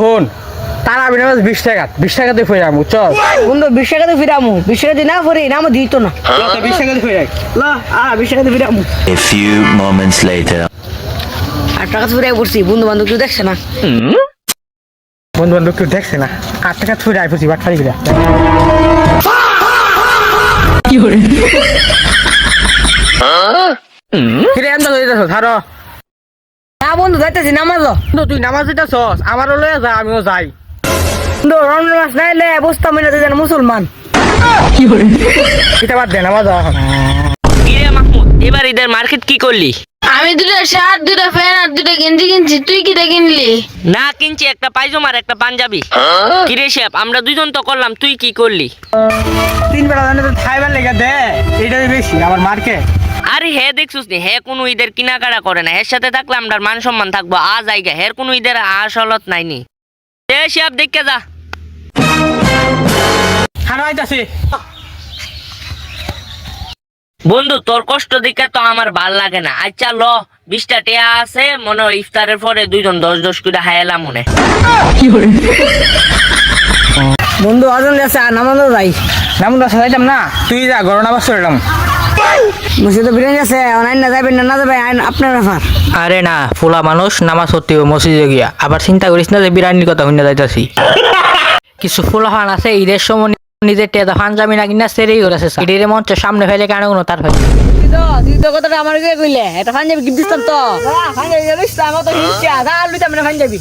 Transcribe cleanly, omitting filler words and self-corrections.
হন তারা আমি 20 টাকা দিয়ে ফিরে আমু চল বন্ধু 20 টাকা দিয়ে ফিরামু 20 টাকা দিয়ে না ফিরে নাম দিত না 20 টাকা দিয়ে ফিরে ল 20 টাকা দিয়ে ফিরামু A few moments later. আর টাকা ফিরে পড়ছি বন্ধু বান্ধব কেউ দেখছে না বন্ধু বান্ধব কেউ দেখছে না 8 টাকা ফিরে আই পড়ছি বাট ফারি গিলা কি করে ফিরে আনতে যাইতাছ ছাড়ো না বন্ধু যাইতেছি নামাজ বন্ধু তুই নামাজ দিতাছস আমারও লয়ে যা আমিও যাই বন্ধু রমজান মাস নাইলে বস্তা মিলে যেন মুসলমান এটা বাদ দে নামাজ কিরে মাহমুদ এবার ঈদের মার্কেট কি করলি? আমি দুটো শার্ট দুটো প্যান্ট আর দুটো গেঞ্জি কিনছি, তুই কিটা কিনলি? না কিনছি একটা পায়জামা আর একটা পাঞ্জাবি। কিরে শেপ আমরা দুজন তো করলাম, তুই কি করলি? 3 বেলা জানে তো খাইবার লেগে দে এইটাই বেশি আমার মার্কেট আরে হে দেখছিস নি হে কোনো ঈদের কিনাকাটা করে না, এর সাথে থাকলে আমরা মান সম্মান থাকবো আ জায়গা হের কোনো ঈদের আসলত নাইনি। এ শেপ দেখে যা খানা আইতাছি বন্ধু তোর কষ্ট দেখে তো আমার ভাল লাগে না। আচ্ছা ল 20টা টিয়া আছে মনে হয় ইফতারের পরে দুইজন 10-10 করে হায়ালাম মনে। বন্ধু আজান আছে নামাজও যাই নাম দা যাইতাম না তুই যা ঘর নামাজ পড়লাম মসজিদে বিরিয়ানি আছে অনলাইন না যাবেন না যাবে আপনার ব্যাপার আরে না ফুলা মানুষ নামাজ পড়তে হবে মসজিদে গিয়া আবার চিন্তা করিস না যে বিরিয়ানির কথা শুনে যাইতাছি কিছু ফুলা ফান আছে ঈদের সময় নিজের টেদা ফান যাবি না কিনা সেরেই করেছে ঈদের মঞ্চের সামনে ফেলে কেন কোনো তার ভাই তুই তো কথাটা আমার কে কইলে এটা পাঞ্জাবি গিফট দিতাম তো পাঞ্জাবি লইছ আমার তো হিসছে আধা লইতাম না পাঞ্জাবি